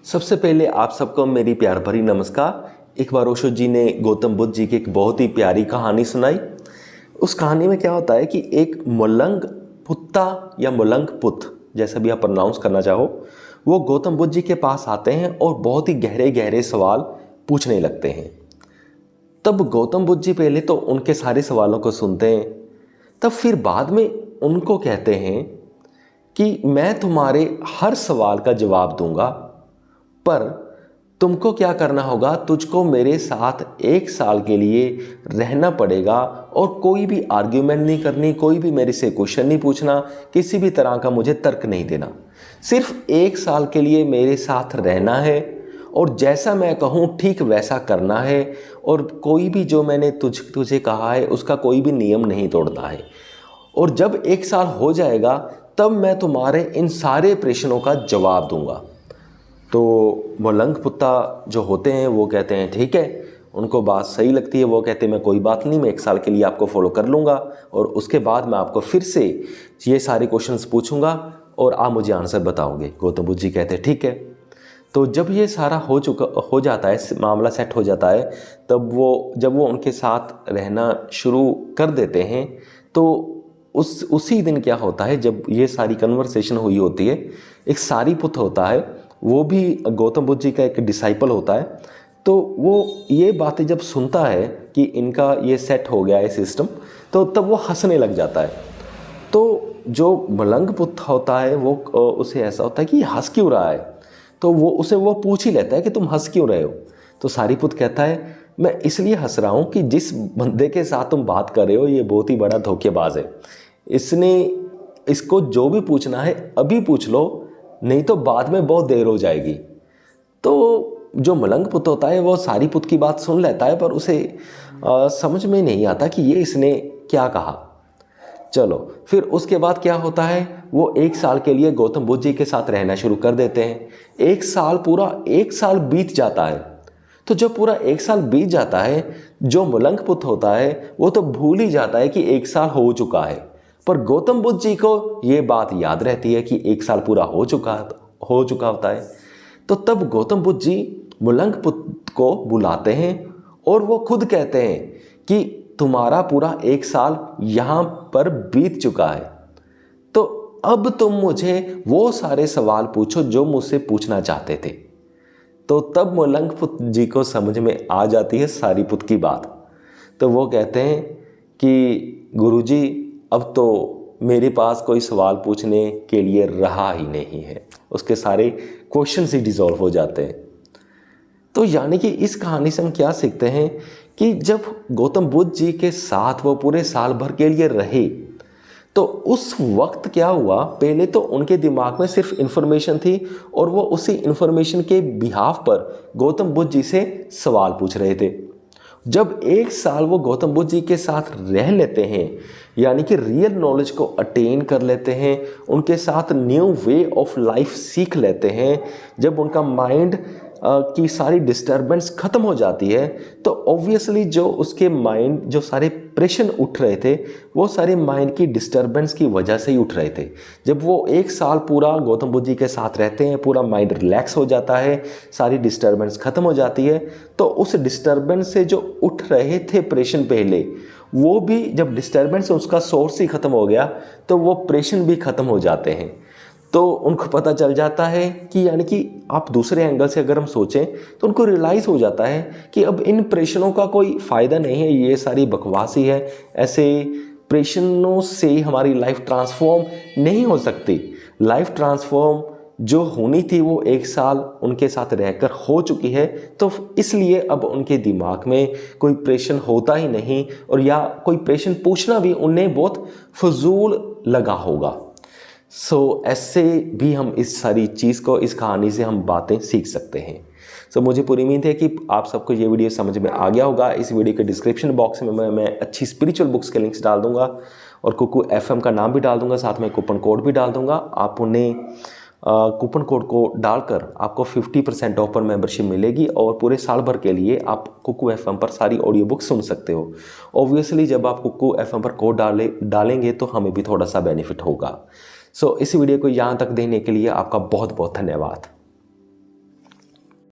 सबसे पहले आप सबको मेरी प्यार भरी नमस्कार। एक बार ओशो जी ने गौतम बुद्ध जी की एक बहुत ही प्यारी कहानी सुनाई। उस कहानी में क्या होता है कि एक मलंग पुत्ता या मलंग पुत, जैसा भी आप प्रोनाउंस करना चाहो, वो गौतम बुद्ध जी के पास आते हैं और बहुत ही गहरे गहरे सवाल पूछने लगते हैं। तब गौतम बुद्ध जी पहले तो उनके सारे सवालों को सुनते हैं, तब फिर बाद में उनको कहते हैं कि मैं तुम्हारे हर सवाल का जवाब दूंगा, पर तुमको क्या करना होगा, तुझको मेरे साथ 1 साल के लिए रहना पड़ेगा और कोई भी आर्ग्यूमेंट नहीं करनी, कोई भी मेरे से क्वेश्चन नहीं पूछना, किसी भी तरह का मुझे तर्क नहीं देना। सिर्फ 1 साल के लिए मेरे साथ रहना है और जैसा मैं कहूँ ठीक वैसा करना है, और कोई भी जो मैंने तुझे कहा है उसका कोई भी नियम नहीं तोड़ना है। और जब 1 साल हो जाएगा तब मैं तुम्हारे इन सारे प्रश्नों का जवाब दूंगा। तो मलंग पुत्ता जो होते हैं वो कहते हैं ठीक है, उनको बात सही लगती है। वो कहते हैं मैं कोई बात नहीं, मैं 1 साल के लिए आपको फॉलो कर लूँगा और उसके बाद मैं आपको फिर से ये सारे क्वेश्चंस पूछूंगा और आप मुझे आंसर बताओगे। गौतम बुद्ध जी कहते हैं ठीक है। तो जब ये सारा हो जाता है, मामला सेट हो जाता है, तब जब वो उनके साथ रहना शुरू कर देते हैं, तो उसी दिन क्या होता है, जब ये सारी कन्वर्सेशन हुई होती है, एक सारीपुत होता है, वो भी गौतम बुद्ध जी का एक डिसाइपल होता है। तो वो ये बातें जब सुनता है कि इनका ये सेट हो गया है सिस्टम, तो तब वो हंसने लग जाता है। तो जो मलंग पुत्र होता है वो उसे ऐसा होता है कि हंस क्यों रहा है, तो वो पूछ ही लेता है कि तुम हंस क्यों रहे हो। तो सारीपुत कहता है मैं इसलिए हंस रहा हूँ कि जिस बंदे के साथ तुम बात कर रहे हो ये बहुत ही बड़ा धोखेबाज है। इसको जो भी पूछना है अभी पूछ लो, नहीं तो बाद में बहुत देर हो जाएगी। तो जो मलंग पुत होता है वो सारीपुत की बात सुन लेता है, पर उसे समझ में नहीं आता कि ये इसने क्या कहा। चलो फिर उसके बाद क्या होता है, वो 1 साल के लिए गौतम बुद्ध जी के साथ रहना शुरू कर देते हैं। 1 साल बीत जाता है। तो जब पूरा 1 साल बीत जाता है, जो मलंग पुत होता है वो तो भूल ही जाता है कि 1 साल हो चुका है, पर गौतम बुद्ध जी को ये बात याद रहती है कि 1 साल पूरा हो चुका होता है। तो तब गौतम बुद्ध जी मलंग पुत्र को बुलाते हैं और वो खुद कहते हैं कि तुम्हारा पूरा 1 साल यहाँ पर बीत चुका है, तो अब तुम मुझे वो सारे सवाल पूछो जो मुझसे पूछना चाहते थे। तो तब मलंग पुत्र जी को समझ में आ जाती है सारीपुत की बात। तो वो कहते हैं कि गुरुजी, अब तो मेरे पास कोई सवाल पूछने के लिए रहा ही नहीं है। उसके सारे क्वेश्चन ही डिसॉल्व हो जाते हैं। तो यानी कि इस कहानी से हम क्या सीखते हैं कि जब गौतम बुद्ध जी के साथ वो पूरे साल भर के लिए रहे, तो उस वक्त क्या हुआ, पहले तो उनके दिमाग में सिर्फ इन्फॉर्मेशन थी और वो उसी इन्फॉर्मेशन के बिहाफ पर गौतम बुद्ध जी से सवाल पूछ रहे थे। जब 1 साल वो गौतम बुद्ध जी के साथ रह लेते हैं, यानी कि रियल नॉलेज को अटेन कर लेते हैं, उनके साथ न्यू वे ऑफ लाइफ सीख लेते हैं, जब उनका माइंड की सारी डिस्टर्बेंस ख़त्म हो जाती है, तो ऑब्वियसली जो उसके माइंड जो सारे प्रश्न उठ रहे थे वो सारे माइंड की डिस्टर्बेंस की वजह से ही उठ रहे थे। जब वो 1 साल पूरा गौतम बुद्ध जी के साथ रहते हैं, पूरा माइंड रिलैक्स हो जाता है, सारी डिस्टर्बेंस ख़त्म हो जाती है, तो उस डिस्टर्बेंस से जो उठ रहे थे प्रश्न पहले, वो भी जब डिस्टर्बेंस उसका सोर्स ही ख़त्म हो गया तो वो प्रश्न भी ख़त्म हो जाते हैं। तो उनको पता चल जाता है कि यानी कि आप दूसरे एंगल से अगर हम सोचें तो उनको रियलाइज़ हो जाता है कि अब इन प्रश्नों का कोई फ़ायदा नहीं है, ये सारी बकवास ही है, ऐसे प्रश्नों से हमारी लाइफ ट्रांसफॉर्म नहीं हो सकती। लाइफ ट्रांसफॉर्म जो होनी थी वो 1 साल उनके साथ रहकर हो चुकी है, तो इसलिए अब उनके दिमाग में कोई प्रश्न होता ही नहीं, और या कोई प्रश्न पूछना भी उन्हें बहुत फजूल लगा होगा। ऐसे भी हम इस सारी चीज़ को, इस कहानी से हम बातें सीख सकते हैं। मुझे पूरी उम्मीद है कि आप सबको ये वीडियो समझ में आ गया होगा। इस वीडियो के डिस्क्रिप्शन बॉक्स में मैं अच्छी स्पिरिचुअल बुक्स के लिंक्स डाल दूंगा और कुकू FM का नाम भी डाल दूंगा, साथ में कूपन कोड भी डाल दूंगा। आप उन्हें कूपन कोड को डालकर आपको 50% ऑफ पर मेंबरशिप मिलेगी और पूरे साल भर के लिए आप कुकू FM पर सारी ऑडियो बुक सुन सकते हो। ऑब्वियसली जब आप कुकू FM पर कोड डालेंगे तो हमें भी थोड़ा सा बेनिफिट होगा। इस वीडियो को यहाँ तक देखने के लिए आपका बहुत बहुत धन्यवाद।